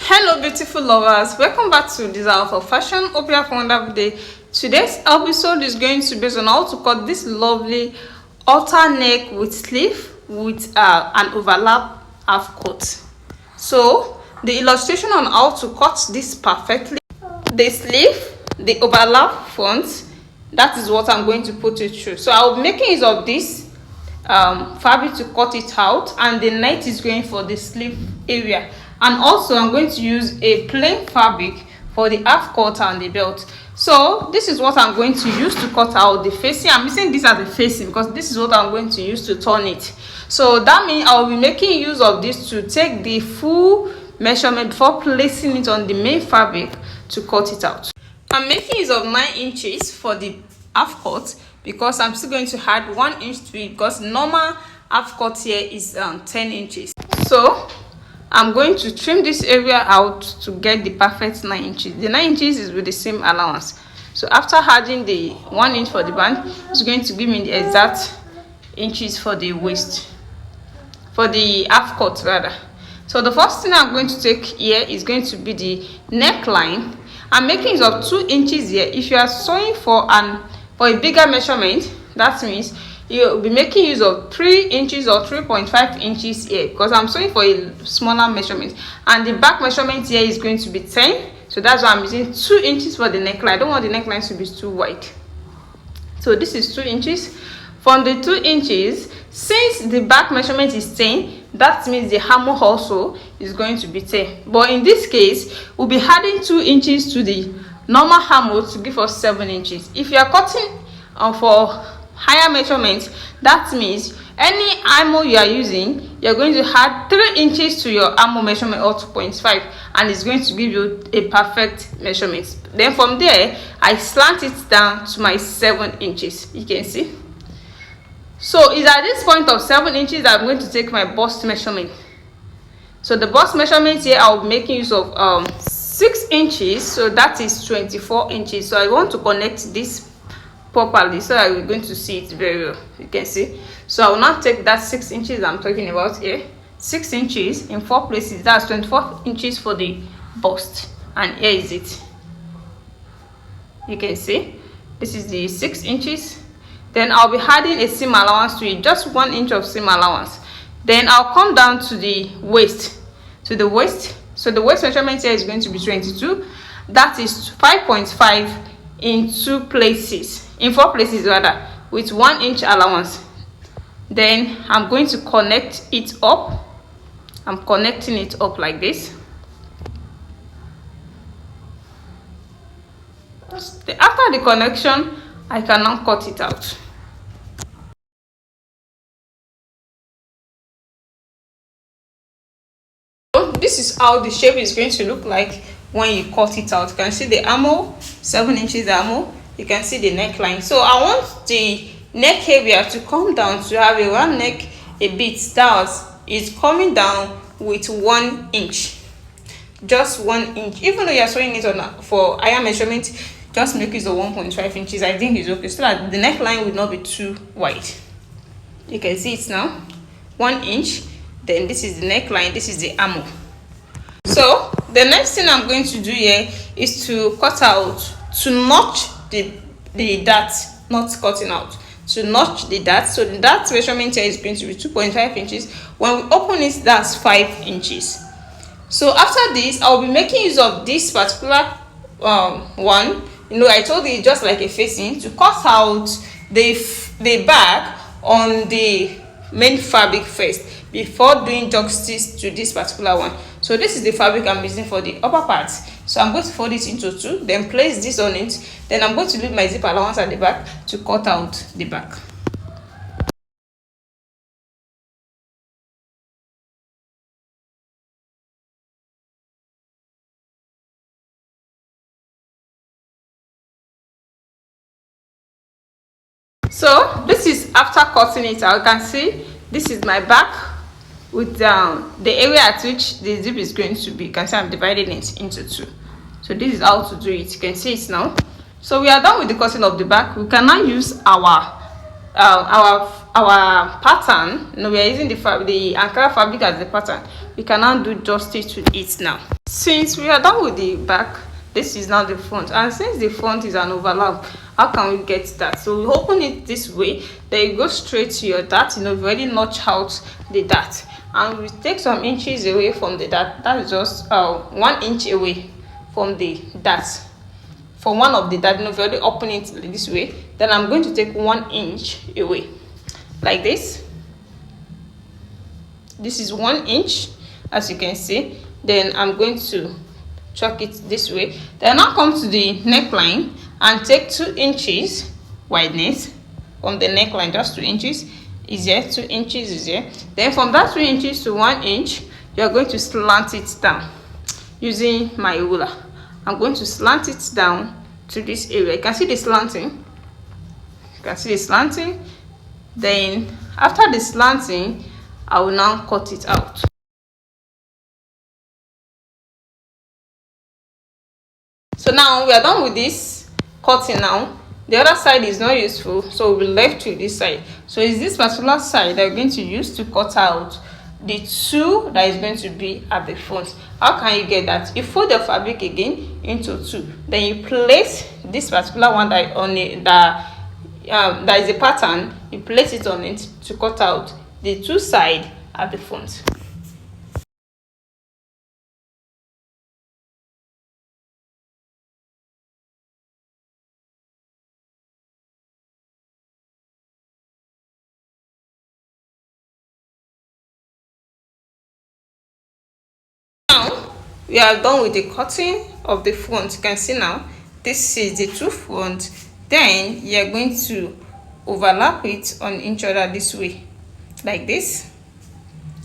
Hello beautiful lovers, welcome back to Desire for Fashion. Hope you have a wonderful day. Today's episode is going to be based on how to cut this lovely halter neck with sleeve with an overlap half cut. So the illustration on how to cut this perfectly, the sleeve, the overlap front, that is what I'm going to put it through. So I'll be making use of this fabric to cut it out, and the net is going for the sleeve area. And also I'm going to use a plain fabric for the half cut and the belt. So this is what I'm going to use to cut out the facing. I'm using this as the facing because this is what I'm going to use to turn it. So that means I'll be making use of this to take the full measurement before placing it on the main fabric to cut it out. I'm making use of 9 inches for the half cut because I'm still going to add 1 inch to it because normal half cut here is 10 inches. So I'm going to trim this area out to get the perfect 9 inches. The 9 inches is with the same allowance. So after adding the 1 inch for the band, it's going to give me the exact inches for the waist, for the half cut rather. So the first thing I'm going to take here is going to be the neckline. I'm making use of 2 inches here. If you are sewing for a bigger measurement, that means you'll be making use of 3 inches or 3.5 inches here because I'm sewing for a smaller measurement, and the back measurement here is going to be 10. So that's why I'm using 2 inches for the neckline. I don't want the neckline to be too wide. So this is 2 inches. From the 2 inches, since the back measurement is 10, that means the armhole also is going to be 10. But in this case, we'll be adding 2 inches to the normal armhole to give us 7 inches. If you are cutting for higher measurement, that means any armhole you are using, you're going to add 3 inches to your armhole measurement or 2.5, and it's going to give you a perfect measurement. Then from there, I slant it down to my 7 inches. You can see. So it's at this point of 7 inches I'm going to take my bust measurement. So the bust measurement here, I'll be making use of 6 inches, so that is 24 inches. So I want to connect this properly so that we're going to see it very well. You can see. So I will now take that 6 inches I'm talking about here, 6 inches in 4 places. That's 24 inches for the bust, and here is it. You can see this is the 6 inches. Then I'll be adding a seam allowance to it, just 1 inch of seam allowance. Then I'll come down to the waist, So the waist measurement here is going to be 22. That is 5.5 in 2 places, in 4 places rather, with 1 inch allowance. Then I'm going to connect it up. I'm connecting it up like this. After the connection, I can now cut it out. So this is how the shape is going to look like when you cut it out. You can see the armhole, 7 inches armhole. You can see the neckline. So I want the neck area to come down to have a round neck a bit. It's coming down with 1 inch, just 1 inch. Even though you're sewing it on for higher measurement, just make use of 1.5 inches. I think it's okay, so that the neckline will not be too wide. You can see it now, 1 inch. Then this is the neckline, this is the armhole. So the next thing I'm going to do here is to cut out, to notch the dart, not cutting out, to notch the dart. So the dart measurement here is going to be 2.5 inches. When we open it, that's 5 inches. So after this, I'll be making use of this particular one. You know, I told you just like a facing, to cut out the back on the main fabric first before doing justice to this particular one. So this is the fabric I'm using for the upper part. So I'm going to fold it into 2, then place this on it. Then I'm going to leave my zip allowance at the back to cut out the back. So this is after cutting it out. You can see this is my back with the area at which the zip is going to be. You can see I'm dividing it into 2. So this is how to do it. You can see it now. So we are done with the cutting of the back. We can now use our pattern. You know, we are using the Ankara fabric as the pattern. We can now do justice to it now. Since we are done with the back, this is now the front, and since the front is an overlap, how can we get that? So we open it this way, then you go straight to your dart. You've already notch out the dart, and we take some inches away from the dart. That is just 1 inch away from the dart, from one of the dart. You've already open it this way, then I'm going to take 1 inch away like this. This is 1 inch, as you can see. Then I'm going to chuck it this way. Then I'll come to the neckline and take 2 inches wideness from the neckline. Just 2 inches is here, 2 inches is here. Then from that 2 inches to 1 inch, you're going to slant it down using my ruler. I'm going to slant it down to this area. You can see the slanting. You can see the slanting. Then after the slanting, I will now cut it out. So now we are done with this cutting. Now the other side is not useful, so we'll be left with this side. So it's this particular side that we're going to use to cut out the 2 that is going to be at the front. How can you get that? You fold the fabric again into 2, then you place this particular one that on it, that is a pattern. You place it on it to cut out the 2 sides at the front. Now we are done with the cutting of the front. You can see now this is the 2 front. Then you are going to overlap it on each other this way, like this,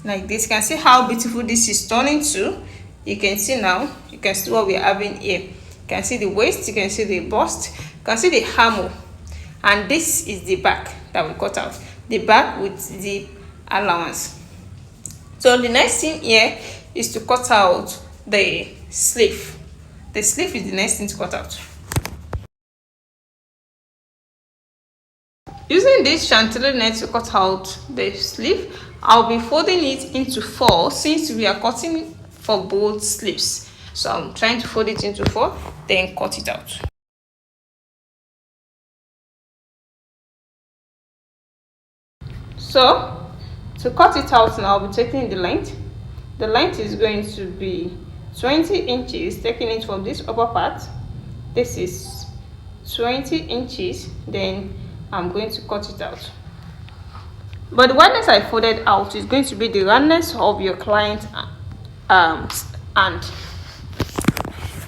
like this. You can see how beautiful this is turning to. You can see now, you can see what we are having here. You can see the waist, you can see the bust, you can see the armhole, and this is the back that we cut out, the back with the allowance. So the next thing here is to cut out the sleeve. The sleeve is the next thing to cut out. Using this chantilly net to cut out the sleeve, I'll be folding it into 4 since we are cutting for both sleeves. So I'm trying to fold it into 4, then cut it out. So to cut it out now, I'll be taking the length. The length is going to be 20 inches, taking it from this upper part. This is 20 inches, then I'm going to cut it out. But the wideness I folded out is going to be the roundness of your client's hand.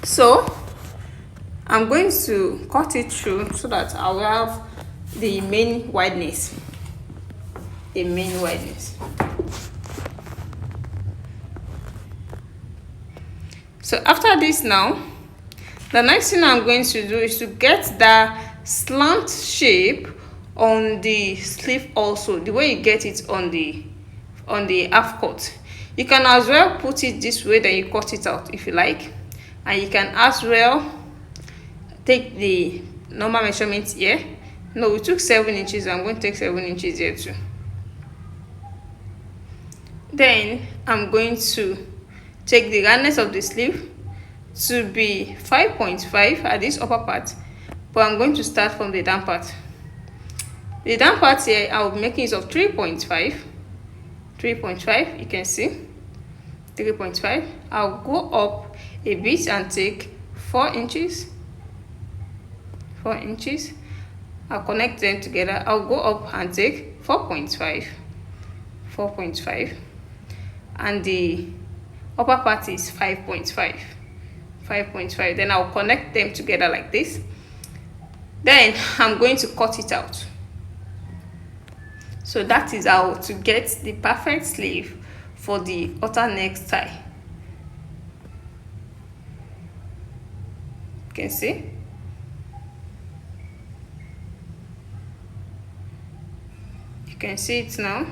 So I'm going to cut it through so that I will have the main wideness. The main wideness. So after this now, the next thing I'm going to do is to get the slant shape on the sleeve also, the way you get it on the half cut. You can as well put it this way, then you cut it out if you like, and you can as well take the normal measurement here. No, we took 7 inches. I'm going to take 7 inches here too. Then I'm going to take the roundness of the sleeve to be 5.5 at this upper part, but I'm going to start from the down part. The down part here, I'll be making use of 3.5. 3.5, you can see 3.5. I'll go up a bit and take 4 inches. 4 inches. I'll connect them together. I'll go up and take 4.5. 4.5. And the upper part is 5.5. 5.5. Then I'll connect them together like this. Then I'm going to cut it out. So that is how to get the perfect sleeve for the outer neck tie. You can see. You can see it now.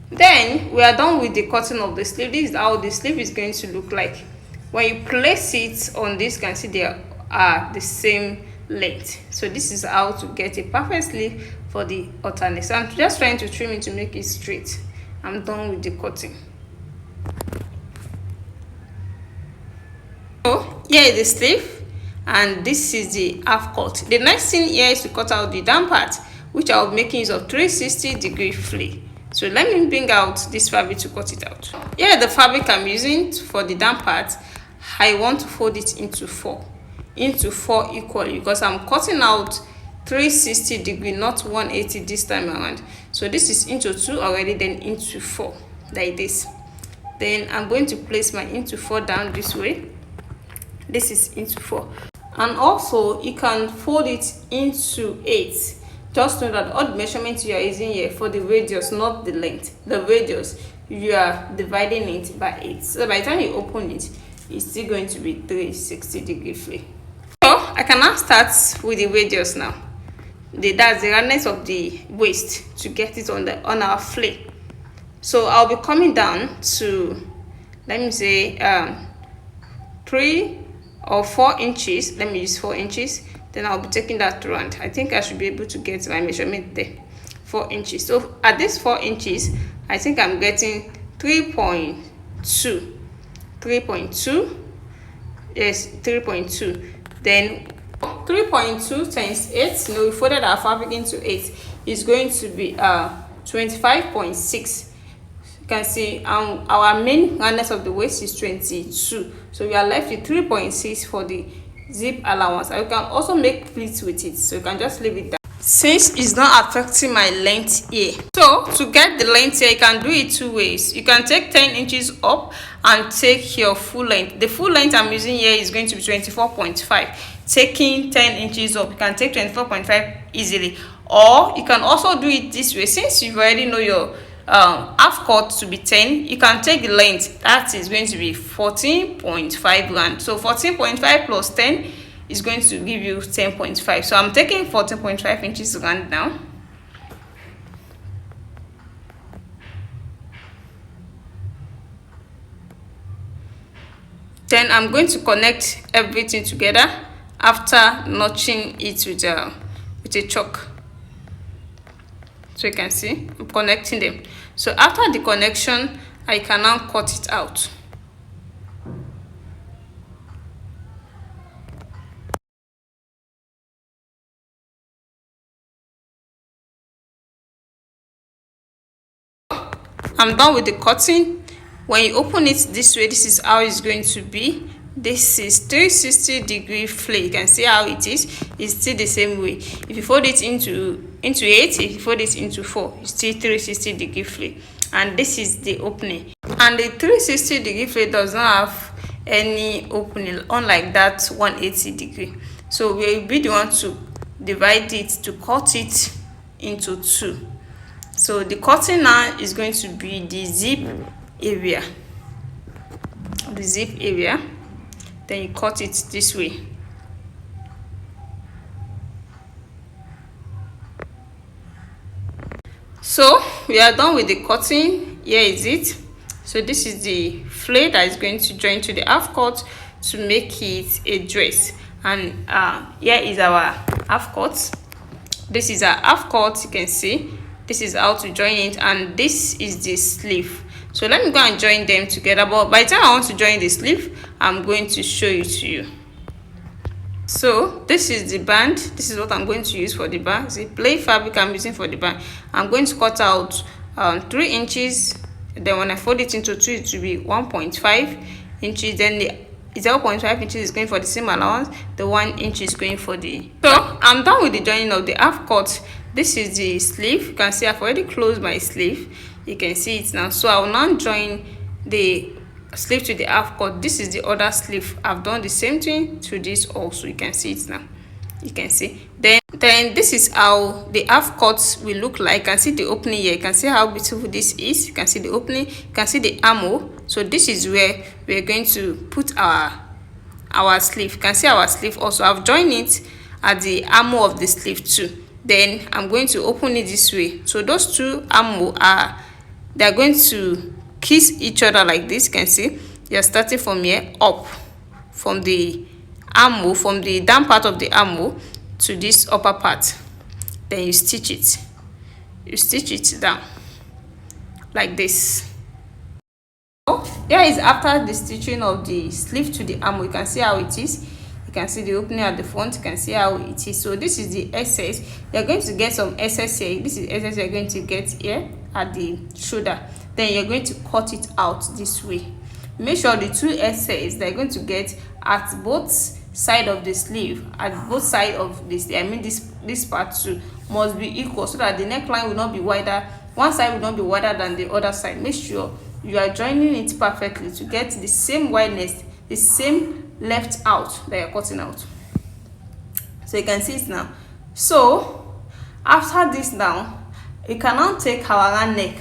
Then we are done with the cutting of the sleeve. This is how the sleeve is going to look like. When you place it on this, you can see they are the same length. So this is how to get a perfect sleeve for the outer neck. So I'm just trying to trim it to make it straight. I'm done with the cutting. So here is the sleeve, and this is the half cut. The next thing here is to cut out the down part, which I'll be making use of 360-degree flay. So let me bring out this fabric to cut it out. Here the fabric I'm using for the down part. I want to fold it into four equally, because I'm cutting out 360-degree, not 180 this time around. So this is into 2 already, then into 4 like this. Then I'm going to place my into 4 down this way. This is into 4, and also you can fold it into 8. Just know that all the measurements you are using here for the radius, not the length. The radius, you are dividing it by 8. So by the time you open it, it's still going to be 360-degree flay. So I can now start with the radius now. That's the roundness of the waist to get it on our flay. So I'll be coming down to, let me say, 3 or 4 inches. Let me use 4 inches. Then I'll be taking that round. I think I should be able to get my measurement there. 4 inches. So at this 4 inches, I think I'm getting 3.2. 3.2. Yes, 3.2. Then 3.2 times 8. We folded our fabric into 8. Is going to be 25.6. You can see our main roundness of the waist is 22. So we are left with 3.6 for the zip allowance. And you can also make pleats with it, so you can just leave it down, since it's not affecting my length here. So to get the length here, you can do it 2 ways. You can take 10 inches up and take your full length. The full length I'm using here is going to be 24.5. Taking 10 inches up, you can take 24.5 easily. Or you can also do it this way. Since you already know your half cut to be 10, you can take the length. That is going to be 14.5 round. So 14.5 plus 10 is going to give you 10.5. So I'm taking 14.5 inches round now. Then I'm going to connect everything together after notching it with a chalk. So you can see I'm connecting them. So after the connection, I can now cut it out. I'm done with the cutting. When you open it this way, this is how it's going to be. This is 360-degree flay. You can see how it is. It's still the same way. If you fold it into 8, if you fold it into 4, it's still 360-degree flay. And this is the opening. And the 360-degree flay does not have any opening, unlike that 180-degree. So we'll be the one to divide it, to cut it into 2. So the cutting now is going to be the zip area. The zip area. Then you cut it this way. So we are done with the cutting. Here is it. So this is the flay that is going to join to the half cut to make it a dress. And here is our half cut. This is our half cut. You can see this is how to join it, and this is the sleeve. So let me go and join them together, but by the time I want to join the sleeve, I'm going to show it to you. So this is the band. This is what I'm going to use for the band. The plain fabric I'm using for the band. I'm going to cut out 3 inches. Then when I fold it into 2, it will be 1.5 inches. Then the 0.5 inches is going for the seam allowance. The 1 inch is going for the. So I'm done with the joining of the half cut. This is the sleeve. You can see I've already closed my sleeve. You can see it now. So I will now join the sleeve to the half cut. This is the other sleeve. I've done the same thing to this also. You can see it now. You can see. Then this is how the half cut will look like. You can see the opening here. You can see how beautiful this is. You can see the opening. You can see the armhole. So this is where we're going to put our sleeve. You can see our sleeve also. I've joined it at the armhole of the sleeve too. Then I'm going to open it this way. So those two armhole they're going to kiss each other like this. You can see you're starting from here up, from the armhole, from the down part of the armhole to this upper part. Then you stitch it. You stitch it down like this. Here is after the stitching of the sleeve to the armhole. You can see how it is. You can see the opening at the front. You can see how it is. So this is the excess. You're going to get some excess here. This is excess you're going to get here at the shoulder. Then you're going to cut it out this way. Make sure the two excess that you're going to get at both side of the sleeve, at both side of this, I mean this part too, must be equal, so that the neckline will not be wider. One side will not be wider than the other side. Make sure you are joining it perfectly to get the same wideness, the same left out that you're cutting out. So you can see it now. So after this now, you can now take our round neck.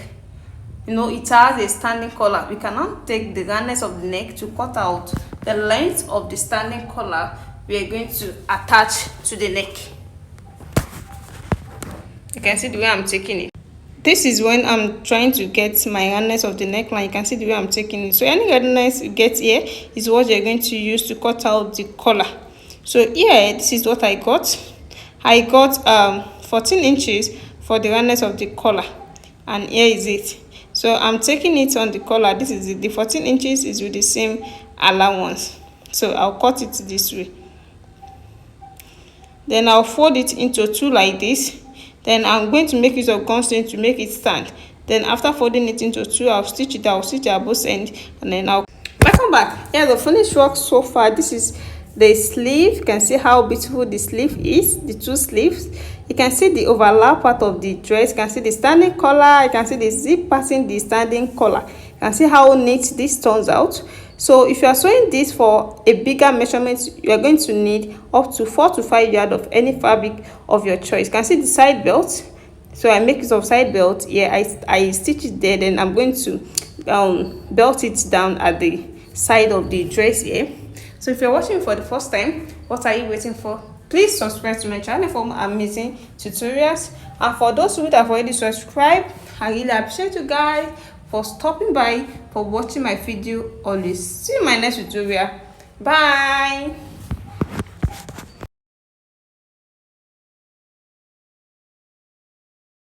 You know, it has a standing collar. We can now take the roundness of the neck to cut out the length of the standing collar we are going to attach to the neck. You can see the way I'm taking it. This is when I'm trying to get my roundness of the neckline. You can see the way I'm taking it. So any roundness you get here is what you're going to use to cut out the collar. So here, this is what I got. I got 14 inches for the roundness of the collar, and here is it. So I'm taking it on the collar. This is it. The 14 inches is with the same allowance. So I'll cut it this way. Then I'll fold it into two like this. Then I'm going to make use of gum string to make it stand. Then after folding it into two, I'll stitch it. I'll stitch at both ends, and then I'll welcome back. Here's the finished work so far. This is the sleeve. You can see how beautiful the sleeve is, the two sleeves. You can see the overlap part of the dress. You can see the standing collar. You can see the zip passing the standing collar. You can see how neat this turns out. So if you are sewing this for a bigger measurement, you are going to need up to 4 to 5 yards of any fabric of your choice. You can see the side belt. So I make use of side belt here. I stitch it there. Then I'm going to belt it down at the side of the dress here. So if you're watching for the first time, what are you waiting for? Please subscribe to my channel for more amazing tutorials. And for those who have already subscribed, I really appreciate you guys for stopping by, for watching my video always. See you in my next tutorial. Bye.